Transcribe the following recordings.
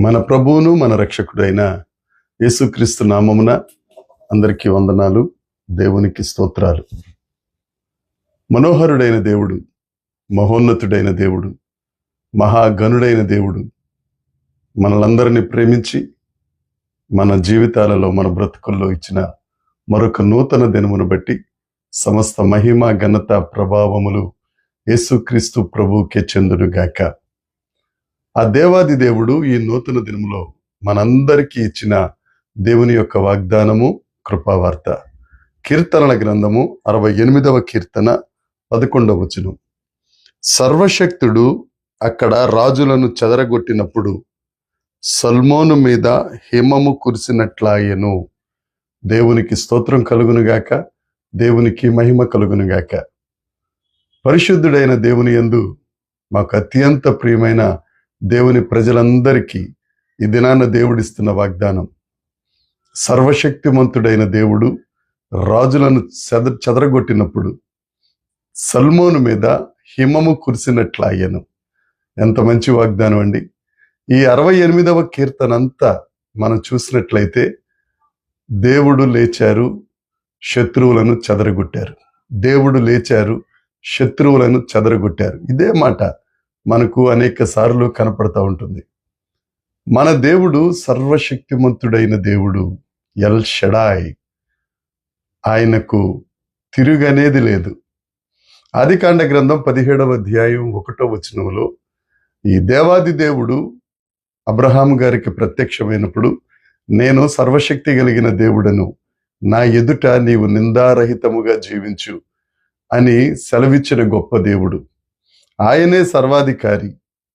మన ప్రభువును మన రక్షకుడైన యేసుక్రీస్తు నామమున అందరికీ వందనాలు. దేవునికి స్తోత్రాలు. మనోహరుడైన దేవుడు, మహోన్నతుడైన దేవుడు, మహాగణుడైన దేవుడు మనలందరినీ ప్రేమించి మన జీవితాలలో, మన బ్రతుకుల్లో ఇచ్చిన మరొక నూతన దినమును బట్టి సమస్త మహిమ, ఘనత, ప్రభావములు యేసుక్రీస్తు ప్రభువుకే చెందునుగాక. ఆ దేవాది దేవుడు ఈ నూతన దినములో మనందరికీ ఇచ్చిన దేవుని యొక్క వాగ్దానము, కృపావార్త. కీర్తనల గ్రంథము 68వ కీర్తన 11వ వచనం. సర్వశక్తుడు అక్కడ రాజులను చెదరగొట్టినప్పుడు సల్మోను మీద హిమము కురిసినట్లాయెను. దేవునికి స్తోత్రం కలుగునుగాక, దేవునికి మహిమ కలుగునుగాక. పరిశుద్ధుడైన దేవుని యందు మాకు అత్యంత ప్రియమైన దేవుని ప్రజలందరికీ ఈ దినాన దేవుడిస్తున్న వాగ్దానం. సర్వశక్తిమంతుడైన దేవుడు రాజులను చెదరగొట్టినప్పుడు సల్మోను మీద హిమము కురిసినట్లాయెను. ఎంత మంచి వాగ్దానం అండి. ఈ 68వ కీర్తన అంతా మనం చూసినట్లయితే దేవుడు లేచారు, శత్రువులను చెదరగొట్టారు. దేవుడు లేచారు, శత్రువులను చెదరగొట్టారు. ఇదే మాట మనకు అనేక సార్లు కనపడతా ఉంటుంది. మన దేవుడు సర్వశక్తిమంతుడైన దేవుడు, ఎల్ షడాయ్. ఆయనకు తిరుగనేది లేదు. ఆదికాండ గ్రంథం 17వ అధ్యాయం 1వ వచనంలో ఈ దేవాది దేవుడు అబ్రహాము గారికి ప్రత్యక్షమైనప్పుడు, నేను సర్వశక్తి కలిగిన దేవుడను, నా ఎదుట నీవు నిందారహితముగా జీవించు అని సెలవిచ్చిన గొప్ప దేవుడు. ఆయనే సర్వాధికారి,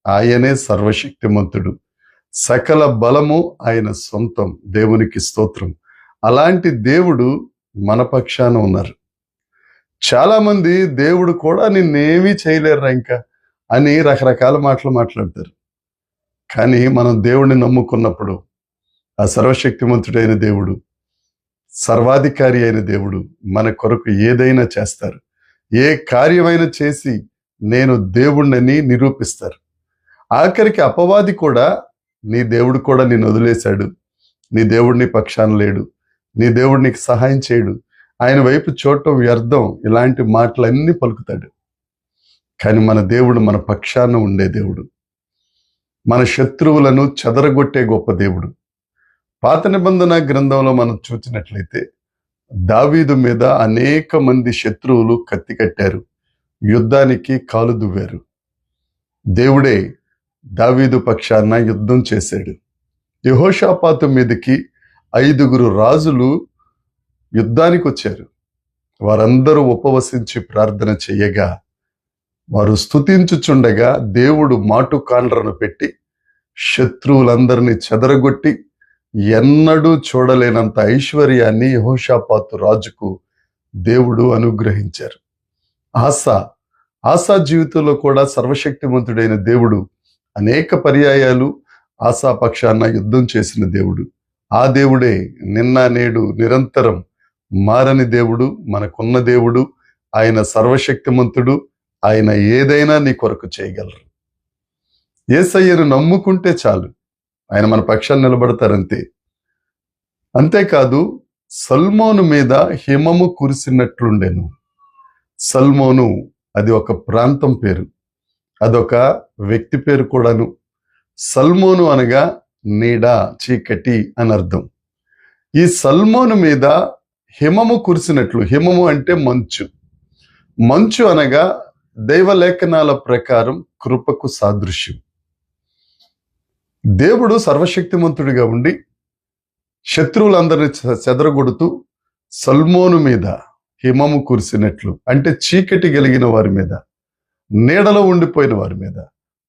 ఆయనే సర్వశక్తిమంతుడు, సకల బలము ఆయన సొంతం. దేవునికి స్తోత్రం. అలాంటి దేవుడు మన పక్షాన ఉన్నారు. చాలా మంది దేవుడు కూడా నిన్నేమీ చేయలేరురా ఇంకా అని రకరకాల మాటలు మాట్లాడతారు. కానీ మనం దేవుడిని నమ్ముకున్నప్పుడు ఆ సర్వశక్తిమంతుడైన దేవుడు, సర్వాధికారి అయిన దేవుడు మన కొరకు ఏదైనా చేస్తారు. ఏ కార్యమైనా చేసి నేను దేవుణ్ణని నిరూపిస్తారు. ఆఖరికి అపవాది కూడా, నీ దేవుడు కూడా నిన్ను వదిలేశాడు, నీ దేవుడిని పక్షాన లేడు, నీ దేవుడు నీకు సహాయం చేయడు, ఆయన వైపు చూడటం వ్యర్థం, ఇలాంటి మాటలన్నీ పలుకుతాడు. కానీ మన దేవుడు మన పక్షాన ఉండే దేవుడు, మన శత్రువులను చెదరగొట్టే గొప్ప దేవుడు. పాత నిబంధన గ్రంథంలో మనం చూసినట్లయితే దావీదు మీద అనేక మంది శత్రువులు కత్తి కట్టారు, యుద్ధానికి కాలు దువ్వారు. దేవుడే దావీదు పక్షాన యుద్ధం చేశాడు. యెహోషాపాతు మీదకి 5గురు రాజులు యుద్ధానికి వచ్చారు. వారందరూ ఉపవసించి ప్రార్థన చేయగా, వారు స్తుతించుచుండగా దేవుడు మాటుకాండ్రను పెట్టి శత్రువులందరినీ చెదరగొట్టి ఎన్నడూ చూడలేనంత ఐశ్వర్యాన్ని యెహోషాపాతు రాజుకు దేవుడు అనుగ్రహించారు. ఆసా జీవితంలో కూడా సర్వశక్తిమంతుడైన దేవుడు అనేక పర్యాయాలు ఆసా పక్షాన యుద్ధం చేసిన దేవుడు. ఆ దేవుడే నిన్న నేడు నిరంతరం మారని దేవుడు, మనకున్న దేవుడు. ఆయన సర్వశక్తిమంతుడు. ఆయన ఏదైనా నీ కొరకు చేయగలరు. యేసయ్యను నమ్ముకుంటే చాలు, ఆయన మన పక్షాన్ని నిలబడతారంతే. అంతేకాదు, సల్మోను మీద హిమము కురిసినట్లుండెను. సల్మోను అది ఒక ప్రాంతం పేరు, అదొక వ్యక్తి పేరు కూడాను. సల్మోను అనగా నీడ, చీకటి అని అర్థం. ఈ సల్మోను మీద హిమము కురిసినట్లు, హిమము అంటే మంచు. మంచు అనగా దైవలేఖనాల ప్రకారం కృపకు సాదృశ్యం. దేవుడు సర్వశక్తిమంతుడిగా ఉండి శత్రువులందరినీ చెదరగొడుతూ సల్మోను మీద హిమము కురిసినట్లు, అంటే చీకటి కలిగిన వారి మీద, నీడలో ఉండిపోయిన వారి మీద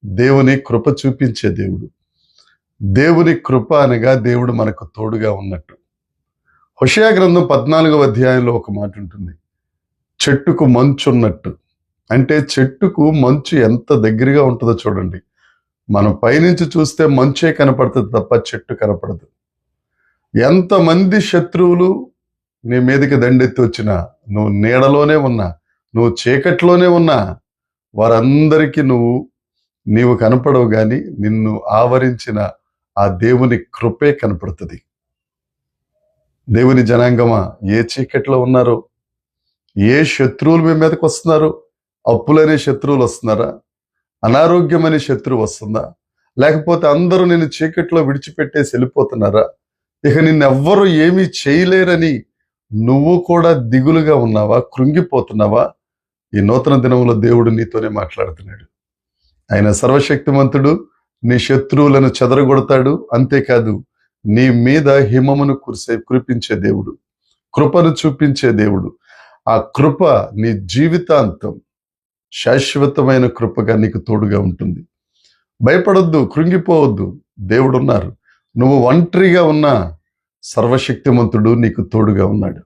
దేవుని కృప చూపించే దేవుడు. దేవుని కృప అనగా దేవుడు మనకు తోడుగా ఉన్నట్టు. హోషేయ గ్రంథం 14వ అధ్యాయంలో ఒక మాట ఉంటుంది, చెట్టుకు మంచు ఉన్నట్టు. అంటే చెట్టుకు మంచు ఎంత దగ్గరగా ఉంటుందో చూడండి. మనం పైనుంచి చూస్తే మంచే కనపడుతుంది తప్ప చెట్టు కనపడదు. ఎంతమంది శత్రువులు నీ మీదకి దండెత్తి వచ్చినా, నువ్వు నీడలోనే ఉన్నా, నువ్వు చీకట్లోనే ఉన్నా వారందరికీ నీవు కనపడవు గాని నిన్ను ఆవరించిన ఆ దేవుని కృపే కనపడుతుంది. దేవుని జనాంగమా, ఏ చీకట్లో ఉన్నారో, ఏ శత్రువులు మీ మీదకి వస్తున్నారో, అప్పులనే శత్రువులు వస్తున్నారా, అనారోగ్యం అనే శత్రువు వస్తుందా, లేకపోతే అందరూ నిన్ను చీకట్లో విడిచిపెట్టేసి వెళ్ళిపోతున్నారా, ఇక నిన్నెవ్వరూ ఏమీ చేయలేరని నువ్వు కూడా దిగులుగా ఉన్నావా, కృంగిపోతున్నావా? ఈ నూతన దినంలో దేవుడు నీతోనే మాట్లాడుతున్నాడు. ఆయన సర్వశక్తిమంతుడు, నీ శత్రువులను చెదరగొడతాడు. అంతేకాదు, నీ మీద హిమమును కురిపించే దేవుడు, కృపను చూపించే దేవుడు. ఆ కృప నీ జీవితాంతం శాశ్వతమైన కృపగా నీకు తోడుగా ఉంటుంది. భయపడొద్దు, కృంగిపోవద్దు, దేవుడున్నారు. నువ్వు ఒంటరిగా ఉన్నా సర్వశక్తిమంతుడు నీకు తోడుగా ఉన్నాడు.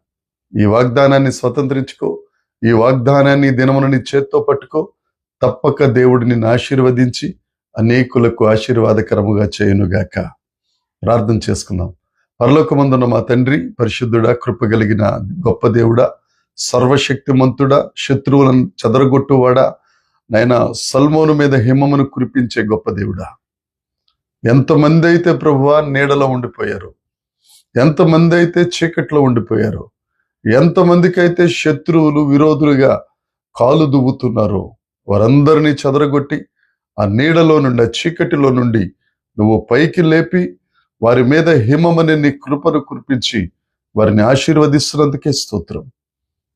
ఈ వాగ్దానాన్ని స్వతంత్రించుకో. ఈ వాగ్దానాన్ని దినమున నీ చేత్తో పట్టుకో. తప్పక దేవుడు నిన్ను ఆశీర్వదించి అనేకులకు ఆశీర్వాదకరముగా చేయునుగాక. ప్రార్థన చేసుకుందాం. పరలోకమందున్న మా తండ్రి, పరిశుద్ధుడా, కృప కలిగిన గొప్ప దేవుడా, సర్వశక్తిమంతుడా, శత్రువులను చెదరగొట్టువాడా, నాయనా సల్మోను మీద హిమమును కురిపించే గొప్ప దేవుడా, ఎంతమంది అయితే ప్రభువా నీడలో ఉండిపోయారు, ఎంతమంది అయితే చీకట్లో ఉండిపోయారు, ఎంతమందికైతే శత్రువులు విరోధులుగా కాలు దువ్వుతున్నారో వారందరినీ చెదరగొట్టి ఆ నీడలో నుండి, ఆ చీకటిలో నుండి నువ్వు పైకి లేపి వారి మీద హిమమని నీ కృపను కురిపించి వారిని ఆశీర్వదిస్తున్నందుకే స్తోత్రం.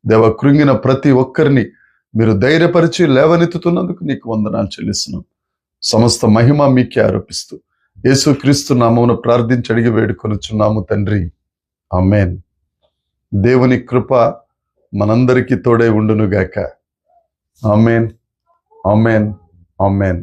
దేవ, కృంగిన ప్రతి ఒక్కరిని మీరు ధైర్యపరిచి లేవనెత్తుతున్నందుకు నీకు వందనాలు చెల్లిస్తున్నాం. సమస్త మహిమ మీకే ఆరోపిస్తూ యేసుక్రీస్తు నామమున ప్రార్థించి అడిగి వేడుకొనుచున్నాము తండ్రి, ఆమేన్. దేవుని కృప మనందరికీ తోడై ఉండునుగాక. ఆమేన్, ఆమేన్, ఆమేన్.